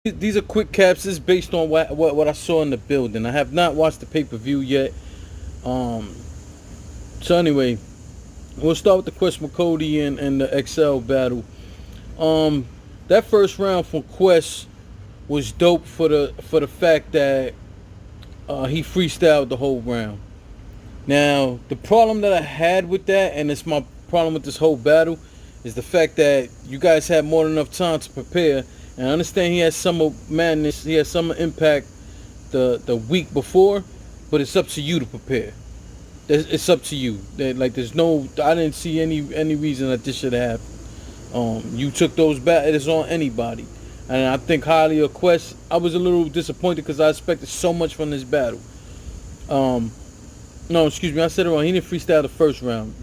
These are quick capsules based on what I saw in the building. I have not watched the pay-per-view yet. Um, so anyway, we'll start with the Quest McCody and the XL battle. Um, that first round from Quest was dope for the fact that he freestyled the whole round. Now, the problem that I had with that, and it's my problem with this whole battle, is the fact that you guys had more than enough time to prepare. And I understand he has Summer Madness, he has Summer Impact the week before, but it's up to you to prepare. It's up to you. Like, there's no, I didn't see any reason that this should have happened. You took those battles on anybody, and I think highly of Quest. I was a little disappointed because I expected so much from this battle. Um, no, excuse me, I said it wrong. He didn't freestyle the first round.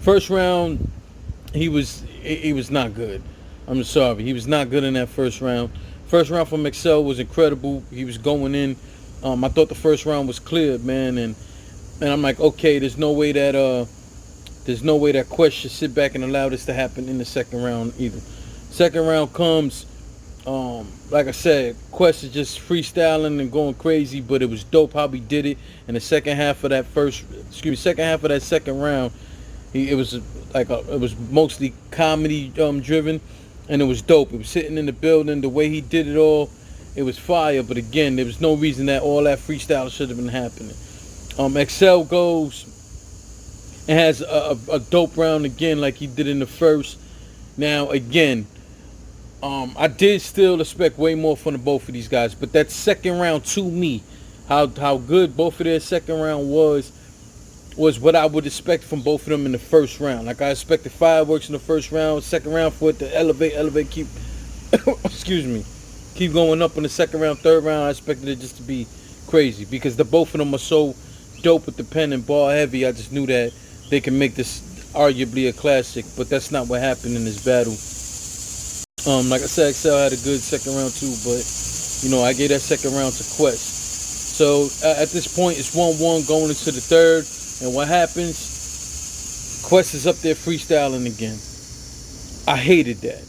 First round, he was not good. I'm sorry, he was not good in that first round. First round from Excel was incredible. He was going in. I thought the first round was cleared, man, and I'm like, okay, there's no way that Quest should sit back and allow this to happen in the second round either. Second round comes, like I said, Quest is just freestyling and going crazy, but it was dope how he did it. In the second half of that second half of that second round, it was mostly comedy driven, and it was dope. It was sitting in the building, the way he did it all, it was fire. But again, there was no reason that all that freestyle should have been happening. Excel goes and has a dope round again, like he did in the first. Now again, I did still expect way more from the both of these guys, but that second round, to me, how good both of their second round was what I would expect from both of them in the first round. Like, I expected fireworks in the first round, second round for it to elevate, keep excuse me, keep going up in the second round, third round. I expected it just to be crazy because the both of them are so dope with the pen and ball heavy. I just knew that they can make this arguably a classic, but that's not what happened in this battle. Like I said, Excel had a good second round too, but I gave that second round to Quest. So at this point, it's 1-1 going into the third, and what happens? Quest is up there freestyling again. I hated that.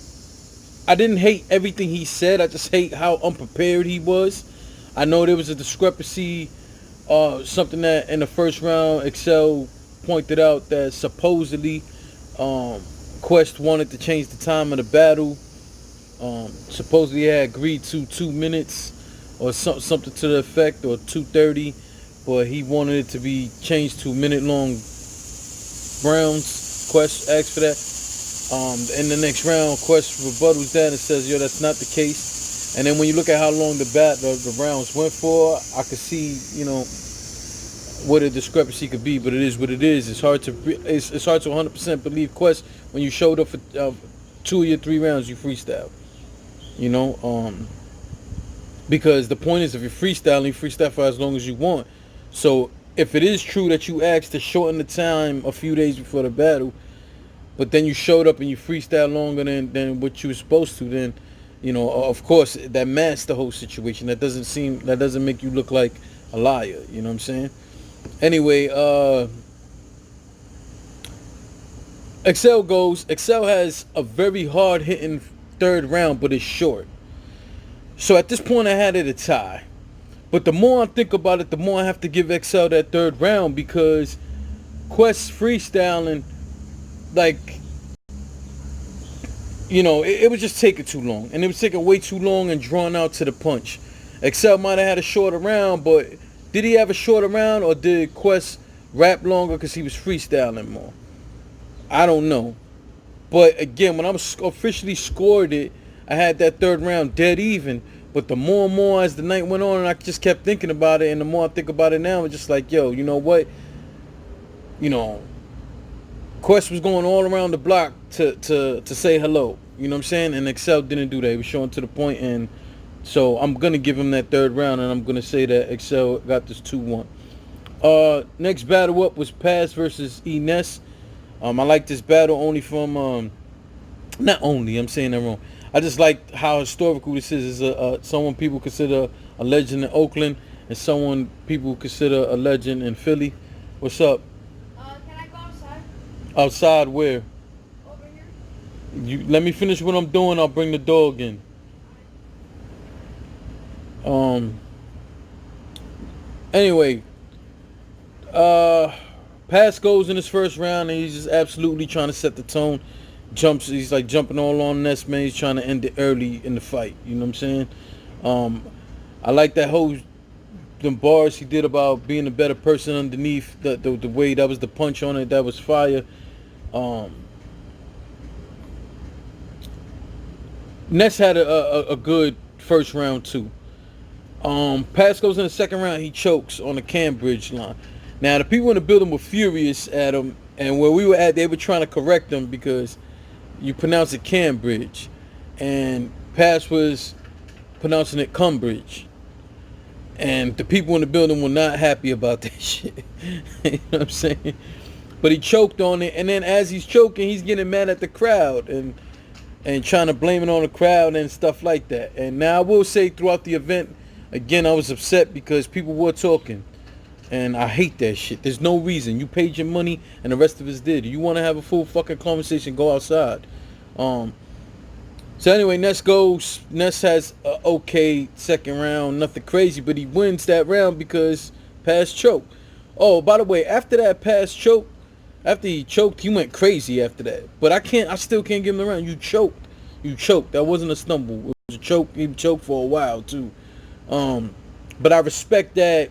I didn't hate everything he said. I just hate how unprepared he was. I know there was a discrepancy, something that in the first round, Excel pointed out that supposedly Quest wanted to change the time of the battle. Supposedly he had agreed to 2 minutes or something to the effect, or 2:30, but he wanted it to be changed to minute-long rounds. Quest asked for that. In the next round, Quest rebuttals that and says, "Yo, that's not the case." And then when you look at how long the rounds went for, I could see, what a discrepancy could be. But it is what it is. It's hard to 100% believe Quest when you showed up for 2 of your 3 rounds you freestyle. Because the point is, if you're freestyling, you freestyle for as long as you want. So if it is true that you asked to shorten the time a few days before the battle, but then you showed up and you freestyle longer than what you were supposed to, then of course that masks the whole situation. That doesn't make you look like a liar. You know what I'm saying? Anyway, Excel has a very hard hitting third round, but it's short. So at this point I had it a tie. But the more I think about it, the more I have to give Excel that third round, because Quest freestyling, like, it was just taking too long. And it was taking way too long and drawn out to the punch. Excel might have had a shorter round, but did he have a shorter round, or did Quest rap longer because he was freestyling more? I don't know. But again, when I officially scored it, I had that third round dead even. But the more and more as the night went on, and I just kept thinking about it, and the more I think about it now, it's just like, yo, you know what? Quest was going all around the block to say hello. You know what I'm saying? And Excel didn't do that. He was showing to the point, and so I'm going to give him that third round, and I'm going to say that Excel got this 2-1. Next battle up was Paz versus Ines. I like this battle only from, not only, I'm saying that wrong. I just like how historical this is. It's someone people consider a legend in Oakland, and someone people consider a legend in Philly. What's up? Can I go outside? Outside where? Over here? You let me finish what I'm doing. I'll bring the dog in. Anyway, Pass goes in his first round, and he's just absolutely trying to set the tone. He's like jumping all on Ness, man. He's trying to end it early in the fight. You know what I'm saying? I like that whole them bars he did about being a better person underneath. The way that was the punch on it, that was fire. Ness had a good first round too. Pass goes in the second round. He chokes on the Cambridge line. Now the people in the building were furious at him, and where we were at, they were trying to correct him because you pronounce it Cambridge, and Pass was pronouncing it Cumbridge, and the people in the building were not happy about that shit. You know what I'm saying? But he choked on it, and then as he's choking, he's getting mad at the crowd and trying to blame it on the crowd and stuff like that. And now I will say throughout the event, again, I was upset because people were talking. And I hate that shit. There's no reason. You paid your money and the rest of us did. You want to have a full fucking conversation, go outside. So anyway, Ness goes. Ness has a okay second round. Nothing crazy, but he wins that round because Pass choked. Oh, by the way, after that Pass choke, after he choked, he went crazy after that. But I still can't give him the round. You choked. You choked. That wasn't a stumble. It was a choke. He choked for a while too. But I respect that.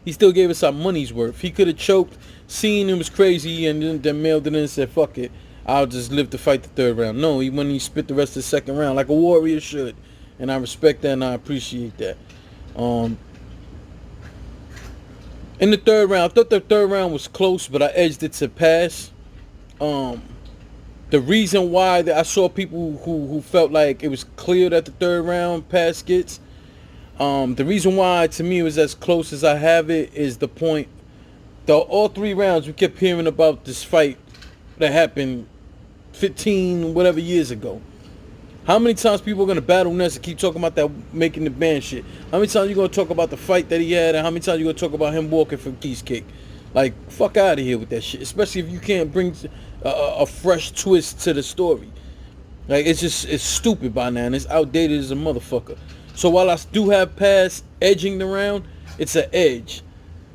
He still gave us our money's worth. He could have choked, seen it was crazy, and then mailed it in and said, fuck it, I'll just live to fight the third round. No, he went and he spit the rest of the second round like a warrior should. And I respect that and I appreciate that. In the third round, I thought the third round was close, but I edged it to Pass. The reason why that I saw people who felt like it was clear that the third round Pass gets, the reason why to me it was as close as I have it is the point. All 3 rounds we kept hearing about this fight that happened 15 whatever years ago. How many times people are gonna battle Ness and keep talking about that making the band shit? How many times you gonna talk about the fight that he had, and how many times you gonna talk about him walking from cheesecake? Like, fuck out of here with that shit. Especially if you can't bring a fresh twist to the story. Like, it's stupid by now and it's outdated as a motherfucker. So while I do have Pass edging the round, it's an edge.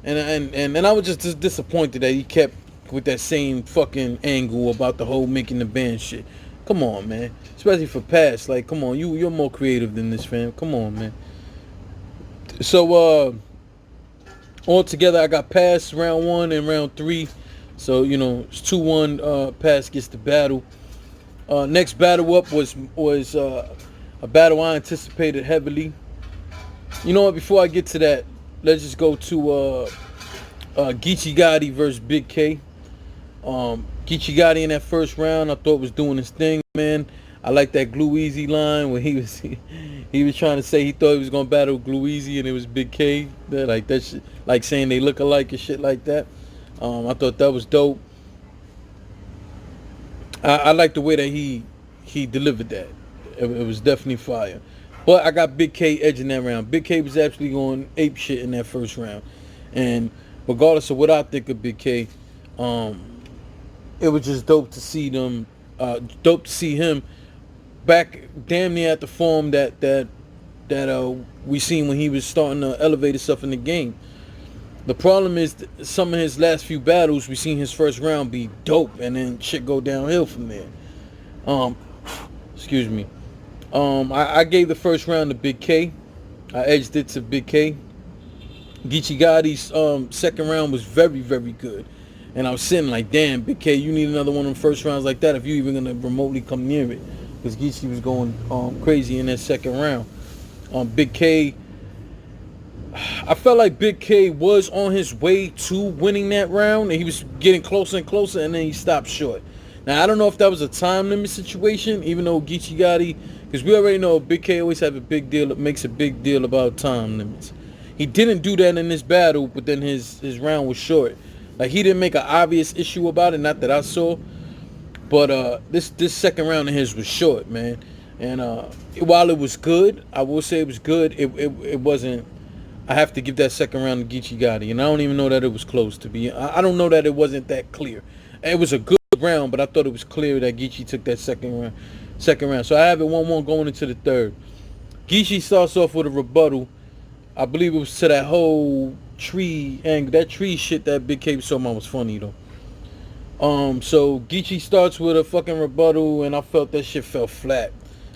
And I was just disappointed that he kept with that same fucking angle about the whole making the band shit. Come on, man. Especially for Pass. Like, come on, you're more creative than this, fam. Come on, man. So altogether I got Pass round 1 and round 3. So, you know, it's 2-1, Pass gets the battle. Next battle up was a battle I anticipated heavily. You know what? Before I get to that, let's just go to Geechee Gotti versus Big K. Geechee Gotti in that first round, I thought was doing his thing, man. I like that Glue Easy line when he was trying to say he thought he was gonna battle Glue Easy and it was Big K. Like that shit, like saying they look alike and shit like that. I thought that was dope. I like the way that he delivered that. It was definitely fire. But I got Big K edging that round. Big K was actually going ape shit in that first round. And regardless of what I think of Big K, it was just dope to see them, dope to see him back damn near at the form that we seen when he was starting to elevate himself in the game. The problem is some of his last few battles, we seen his first round be dope and then shit go downhill from there. Excuse me. I gave the first round to Big K. I edged it to Big K. Geechee Gotti's second round was very, very good. And I was sitting like, damn, Big K, you need another one of them first rounds like that if you even going to remotely come near it. Because Geechee was going crazy in that second round. Big K, I felt like Big K was on his way to winning that round. And he was getting closer and closer, and then he stopped short. Now, I don't know if that was a time limit situation, even though Geechee Gotti, because we already know Big K always have a big deal, makes a big deal about time limits. He didn't do that in this battle, but then his round was short. Like, he didn't make an obvious issue about it, not that I saw. But this second round of his was short, man. And while it was good, I will say it was good, it wasn't, I have to give that second round to Geechee Gotti. And I don't even know that it was close to be. I don't know that it wasn't that clear. It was a good round, but I thought it was clear that Geechee took that second round. So I have it 1-1 going into the third. Geechee starts off with a rebuttal. I believe it was to that whole tree and that tree shit that Big K was talking about was funny though. So Geechee starts with a fucking rebuttal, and I felt that shit fell flat.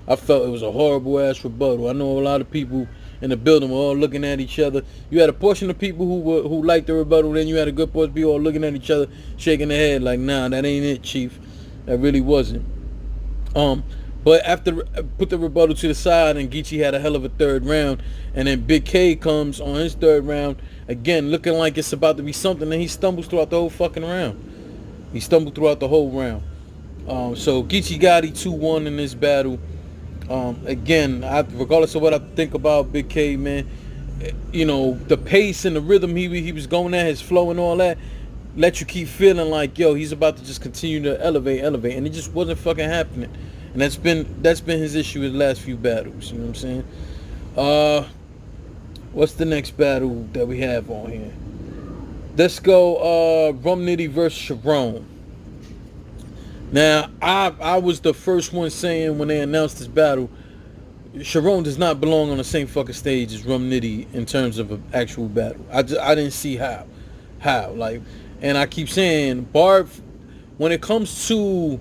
I felt it was a horrible ass rebuttal. I know a lot of people in the building were all looking at each other. You had a portion of people who liked the rebuttal, then you had a good portion of people all looking at each other, shaking their head like, nah, that ain't it, Chief. That really wasn't. But after put the rebuttal to the side, and Geechee had a hell of a third round, and then Big K comes on his third round again, looking like it's about to be something, and he stumbles throughout the whole fucking round. He stumbled throughout the whole round. So Geechee got 2-1 in this battle. Again, regardless of what I think about Big K, man, you know, the pace and the rhythm he was going at, his flow and all that, let you keep feeling like, yo, he's about to just continue to elevate, and it just wasn't fucking happening. And that's been his issue in the last few battles. You know what I'm saying? What's the next battle that we have on here? Let's go Rum Nitty versus Sharon. Now, I was the first one saying when they announced this battle, Sharon does not belong on the same fucking stage as Rum Nitty in terms of an actual battle. I didn't see how. Like, and I keep saying, Barb, when it comes to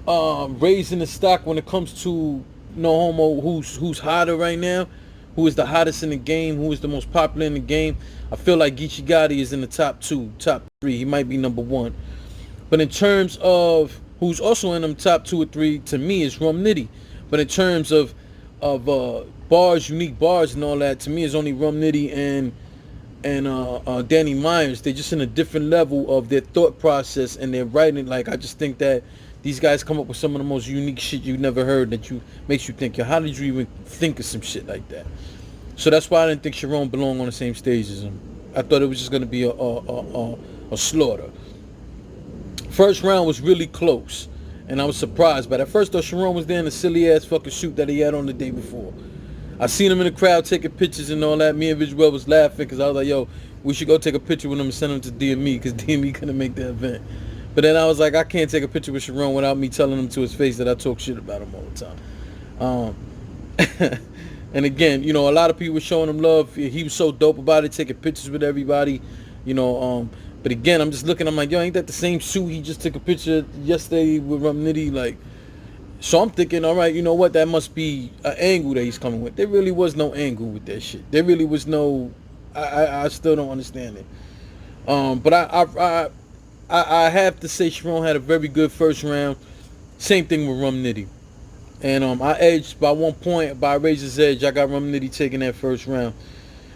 raising the stock, when it comes to no homo, who's hotter right now, who is the hottest in the game, who is the most popular in the game, I feel like Geechee Gotti is in the top 2, top 3. He might be number 1. But in terms of who's also in them top 2 or 3, to me, is Rum Nitty. But in terms of bars, unique bars and all that, to me, it's only Rum Nitty and Danny Myers. They're just in a different level of their thought process and their writing. Like, I just think that these guys come up with some of the most unique shit you've never heard that makes you think, yo, how did you even think of some shit like that? So that's why I didn't think Sharon belonged on the same stage as him. I thought it was just going to be a slaughter. First round was really close, and I was surprised. But at first, though, Sharon was there in a silly-ass fucking suit that he had on the day before. I seen him in the crowd taking pictures and all that. Me and Visuel was laughing because I was like, yo, we should go take a picture with him and send him to DME because DME couldn't make the event. But then I was like, I can't take a picture with Sharon without me telling him to his face that I talk shit about him all the time. And again, you know, a lot of people were showing him love. He was so dope about it, taking pictures with everybody, you know. But again, I'm just looking, I'm like, yo, ain't that the same suit he just took a picture yesterday with Rum Nitty? Like, so I'm thinking, all right, you know what? That must be an angle that he's coming with. There really was no angle with that shit. There really was no, I still don't understand it. But I have to say Sharon had a very good first round. Same thing with Rum Nitty. And I edged by 1 point, by a razor's edge. I got Rum Nitty taking that first round.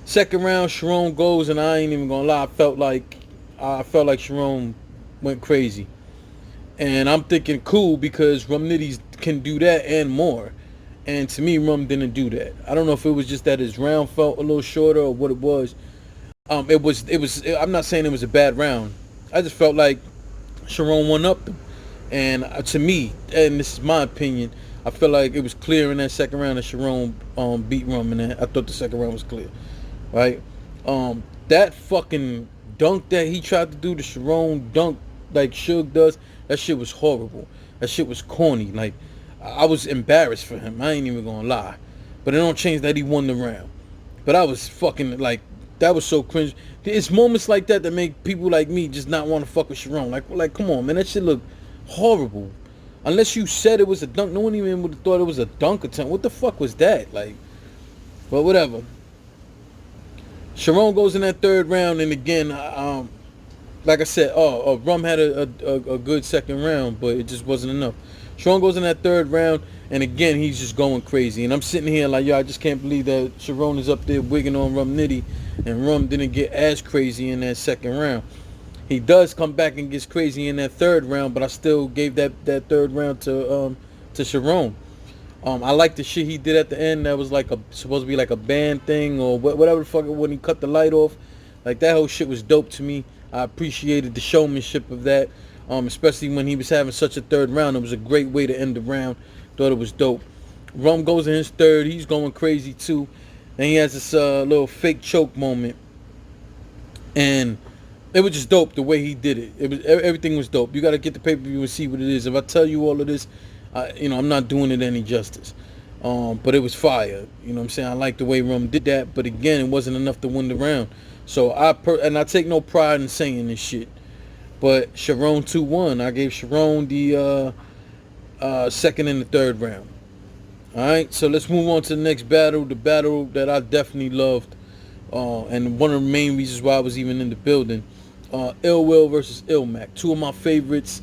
Second round, Sharon goes, and I ain't even gonna lie. I felt like Sharon went crazy. And I'm thinking cool because Rum Nitty can do that and more. And to me, Rum didn't do that. I don't know if it was just that his round felt a little shorter or what it was. It was. I'm not saying it was a bad round. I just felt like Sharon won up them. And to me, and this is my opinion, I feel like it was clear in that second round that Sharon beat Rum in that. I thought the second round was clear, right? That fucking dunk that he tried to do, the Sharon dunk like Suge does, that shit was horrible. That shit was corny. Like, I was embarrassed for him. I ain't even gonna lie. But it don't change that he won the round. But I was fucking like, that was so cringe. It's moments like that that make people like me just not want to fuck with Sharon. Like, come on, man, that shit look horrible. Unless you said it was a dunk, no one even would have thought it was a dunk attempt. What the fuck was that? Like, but whatever. Sharon goes in that third round, and again, like I said, Rum had a good second round, but it just wasn't enough. Sharon goes in that third round, and again, he's just going crazy. And I'm sitting here like, yo, I just can't believe that Sharon is up there wigging on Rum Nitty, and Rum didn't get as crazy in that second round. He does come back and gets crazy in that third round, but I still gave that third round to Sharon. I like the shit he did at the end. That was like supposed to be like a band thing or whatever the fuck, when he cut the light off. Like, that whole shit was dope to me. I appreciated the showmanship of that, especially when he was having such a third round. It was a great way to end the round. Thought it was dope. Rum goes in his third. He's going crazy too. And he has this little fake choke moment. And it was just dope the way he did it. Everything was dope. You got to get the pay-per-view and see what it is. If I tell you all of this, I'm not doing it any justice. But it was fire. You know what I'm saying? I like the way Rum did that, but again, it wasn't enough to win the round. So I take no pride in saying this shit. But Sharon 2-1. I gave Sharon the second and the third round. Alright, so let's move on to the next battle. The battle that I definitely loved. And one of the main reasons why I was even in the building. Ill Will versus Ilmac. Two of my favorites.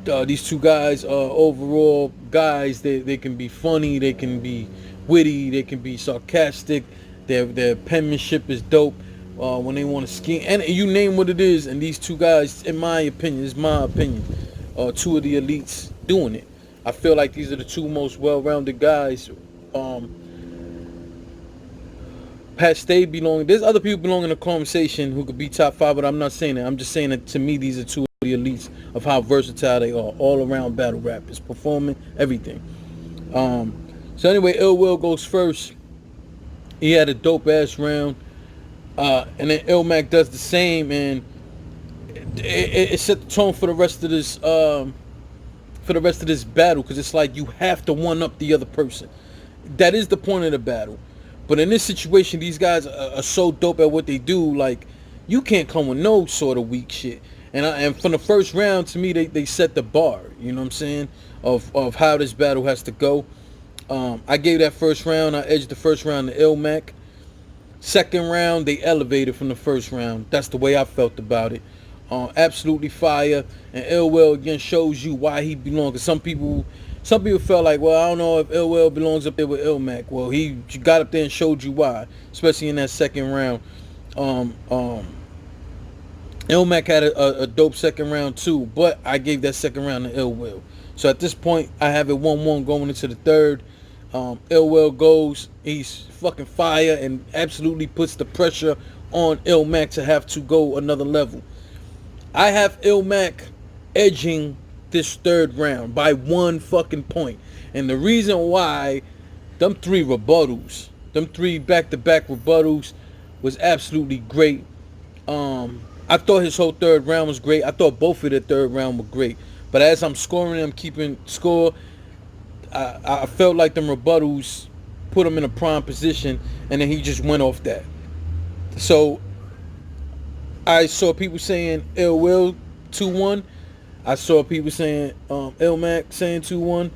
These two guys are overall guys. They can be funny, they can be witty, they can be sarcastic. Their penmanship is dope. When they want to scheme, and you name what it is, and these two guys, in my opinion, two of the elites doing it. I feel like these are the two most well-rounded guys. Past they belong. There's other people belong in the conversation who could be top 5, but I'm not saying that. I'm just saying that to me, these are two of the elites of how versatile they are. All around battle rappers, performing everything. So anyway, Ill Will goes first. He had a dope ass round, and then Ilmac does the same, and it set the tone for the rest of this battle, because it's like you have to one up the other person. That is the point of the battle. But in this situation, these guys are so dope at what they do. Like, you can't come with no sort of weak shit. And from the first round, to me, they set the bar. You know what I'm saying? Of how this battle has to go. I gave that first round. I edged the first round to Ilmac. Second round, they elevated from the first round. That's the way I felt about it. Absolutely fire. And Ill Will again shows you why he belongs. Because some people felt like, well, I don't know if Ill Will belongs up there with Ilmac. Well, he got up there and showed you why, especially in that second round. Ilmac had a dope second round too, but I gave that second round to Ill Will. So at this point, I have it 1-1 going into the third. Ill Will goes, he's fucking fire and absolutely puts the pressure on Ilmac to have to go another level. I have Ilmac edging this third round by 1 fucking point. And the reason why, them 3 rebuttals, them 3 back-to-back rebuttals was absolutely great. I thought his whole third round was great. I thought both of the third round were great. But as I'm scoring, I'm keeping score. I felt like them rebuttals put him in a prime position, and then he just went off that. So I saw people saying Ill Will 2-1. I saw people saying Ilmac saying 2-1.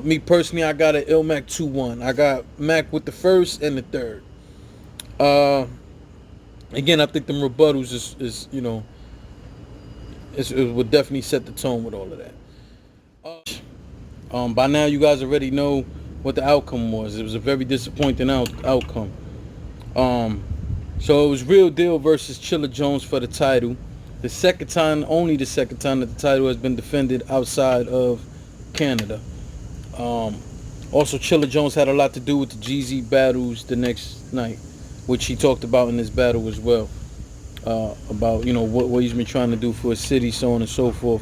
Me personally, I got an Ilmac 2-1. I got Mac with the first and the third. Again, I think them rebuttals is you know, it would definitely set the tone with all of that. By now, you guys already know what the outcome was. It was a very disappointing outcome. So it was Real Deal versus Chilla Jones for the title. The second time, only the second time that the title has been defended outside of Canada. Also, Chilla Jones had a lot to do with the GZ battles the next night, which he talked about in this battle as well. About, you know, what he's been trying to do for his city, so on and so forth,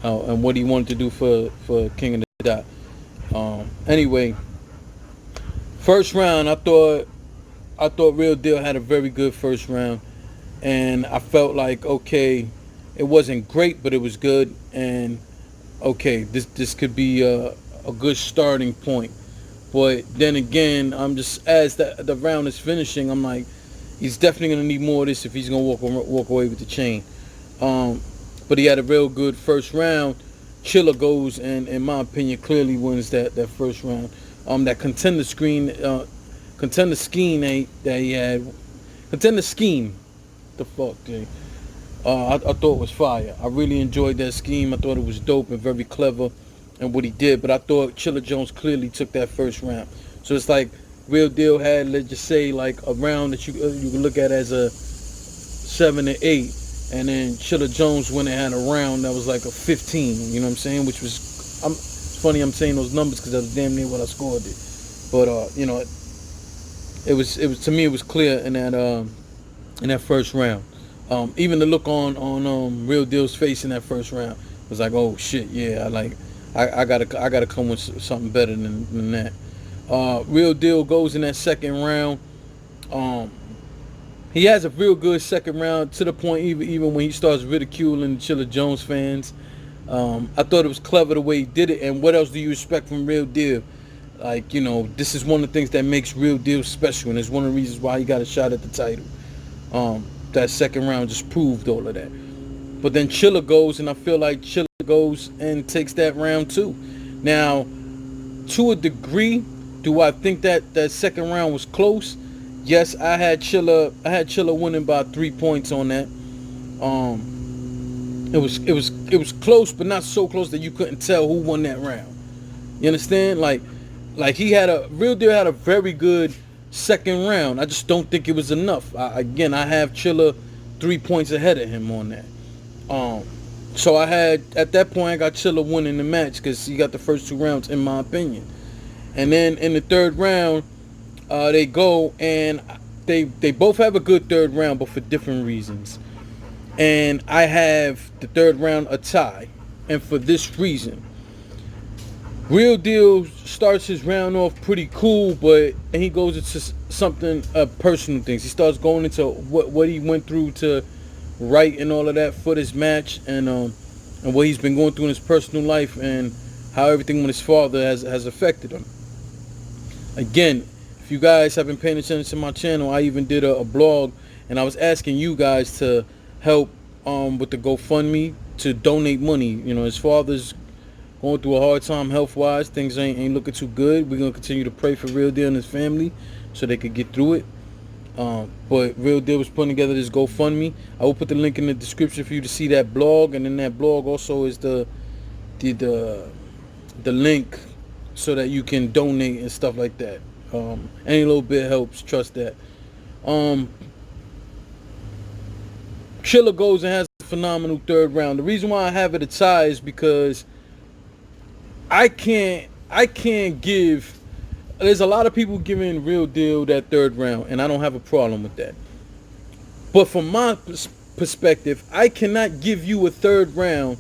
and what he wanted to do for King of the Dot. Anyway, first round, I thought Real Deal had a very good first round, and I felt like, okay, it wasn't great, but it was good, and okay, this could be a good starting point. But then again, I'm just, as the round is finishing, I'm like, he's definitely gonna need more of this if he's gonna walk away with the chain. But he had a real good first round. Chilla goes and, in my opinion, clearly wins that first round. That contender scheme that he had, contender scheme, the fuck, dude. I thought it was fire. I really enjoyed that scheme. I thought it was dope and very clever and what he did. But I thought Chilla Jones clearly took that first round. So it's like Real Deal had, let's just say, like a round that you can look at as a 7 or 8. And then Chilla Jones went and had a round that was like a 15, you know what I'm saying? Which was, it's funny I'm saying those numbers because that was damn near what I scored it. But you know, it was to me, it was clear in that first round. Even the look on Real Deal's face in that first round was like, oh shit, yeah, I gotta come with something better than that. Real Deal goes in that second round. He has a real good second round, to the point even when he starts ridiculing Chilla Jones fans. I thought it was clever the way he did it. And what else do you expect from Real Deal? Like, this is one of the things that makes Real Deal special, and it's one of the reasons why he got a shot at the title. That second round just proved all of that. But then Chilla goes, and I feel like Chilla goes and takes that round too. Now, to a degree, do I think that that second round was close? Yes, I had Chilla winning by 3 points on that. It was close, but not so close that you couldn't tell who won that round. You understand? Like Real Deal had a very good second round. I just don't think it was enough. I have Chilla 3 points ahead of him on that. So at that point I got Chilla winning the match because he got the first 2 rounds in my opinion. And then in the third round, they go and they both have a good third round, but for different reasons. And I have the third round a tie, and for this reason. Real Deal starts his round off pretty cool, and he goes into something personal things. He starts going into what he went through to write and all of that for this match, and what he's been going through in his personal life, and how everything with his father has affected him. Again, if you guys have been paying attention to my channel, I even did a blog, and I was asking you guys to help with the GoFundMe to donate money. His father's going through a hard time health-wise. Things ain't looking too good. We're going to continue to pray for Real Deal and his family so they could get through it. But Real Deal was putting together this GoFundMe. I will put the link in the description for you to see that blog. And in that blog also is the link so that you can donate and stuff like that. Any little bit helps. Trust that. Chilla goes and has a phenomenal third round. The reason why I have it a tie is because I can't give. There's a lot of people giving Real Deal that third round, and I don't have a problem with that. But from my perspective, I cannot give you a third round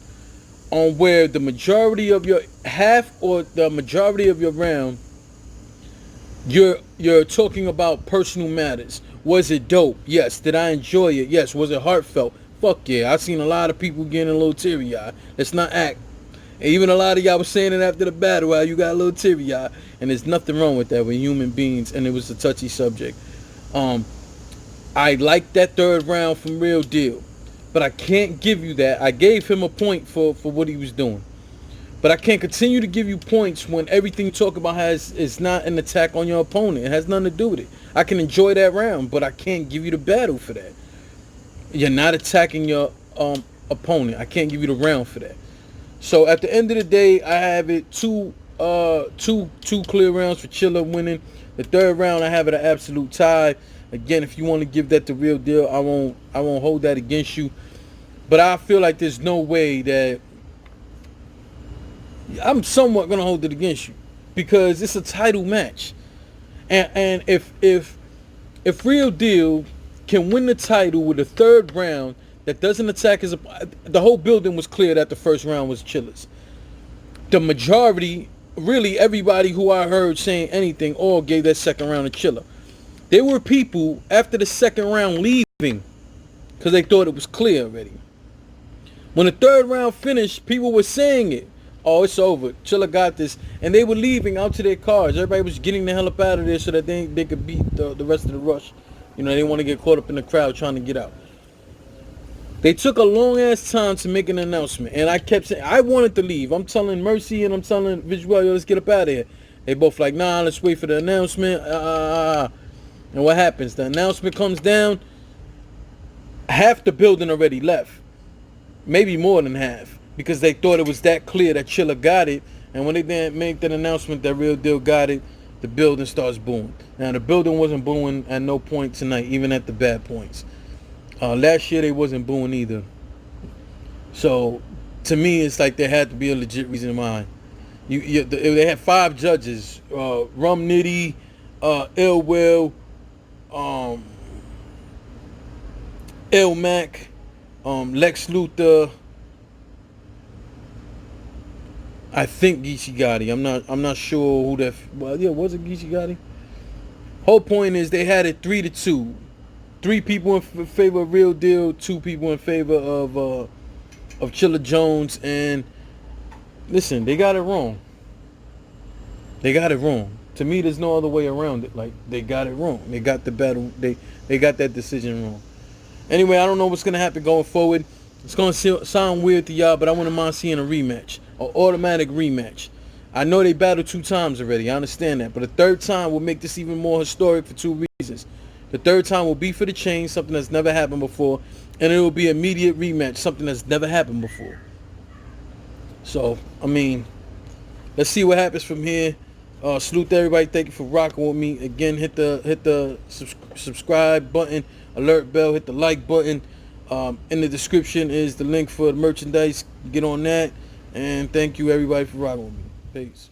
on where the majority of your half or the majority of your round, you're talking about personal matters. Was it dope? Yes. Did I enjoy it? Yes. Was it heartfelt? Fuck yeah. I've seen a lot of people getting a little teary-eyed. Let's not act. And even a lot of y'all was saying it after the battle, how you got a little teary-eyed. And there's nothing wrong with that with human beings, and it was a touchy subject. I like that third round from Real Deal, but I can't give you that. I gave him a point for what he was doing. But I can't continue to give you points when everything you talk about is not an attack on your opponent. It has nothing to do with it. I can enjoy that round, but I can't give you the battle for that. You're not attacking your opponent. I can't give you the round for that. So at the end of the day, I have it two clear rounds for Chilla winning. The third round, I have it an absolute tie. Again, if you want to give that to Real Deal, I won't hold that against you. But I feel like there's no way that I'm somewhat gonna hold it against you because it's a title match, and if Real Deal can win the title with a third round that doesn't attack his, the whole building was clear that the first round was Chilla's. The majority, really everybody who I heard saying anything, all gave that second round to Chilla. There were people after the second round leaving because they thought it was clear already. When the third round finished, people were saying it. Oh, it's over. Chilla got this. And they were leaving out to their cars. Everybody was getting the hell up out of there so that they could beat the rest of the rush. They didn't want to get caught up in the crowd trying to get out. They took a long ass time to make an announcement. And I kept saying, I wanted to leave. I'm telling Mercy and I'm telling Visual, yo, let's get up out of here. They both like, nah, let's wait for the announcement. And what happens? The announcement comes down. Half the building already left. Maybe more than half. Because they thought it was that clear that Chilla got it. And when they didn't make that announcement that Real Deal got it, the building starts booing. Now, the building wasn't booing at no point tonight, even at the bad points. Last year, they wasn't booing either. So, to me, it's like there had to be a legit reason why. They had 5 judges. Rum Nitty, Ill Will, Il Mac, Lex Luthor, I think Geechee Gotti. I'm not sure who that. Well, yeah, was it Geechee Gotti? Whole point is they had it 3-2. 3 people in favor of Real Deal, 2 people in favor of Chilla Jones, and listen, they got it wrong. They got it wrong. To me, there's no other way around it. Like, they got it wrong. They got the battle. They got that decision wrong. Anyway, I don't know what's gonna happen going forward. It's gonna sound weird to y'all, but I wouldn't mind seeing a rematch, an automatic rematch. I know they battled 2 times already. I understand that, but a third time will make this even more historic for 2 reasons. The third time will be for the chain, something that's never happened before, and it will be immediate rematch, something that's never happened before. So, I mean, let's see what happens from here. Salute to everybody. Thank you for rocking with me. Again, hit the subscribe button, alert bell, hit the like button. In the description is the link for the merchandise. Get on that. And thank you everybody for rocking with me. Peace.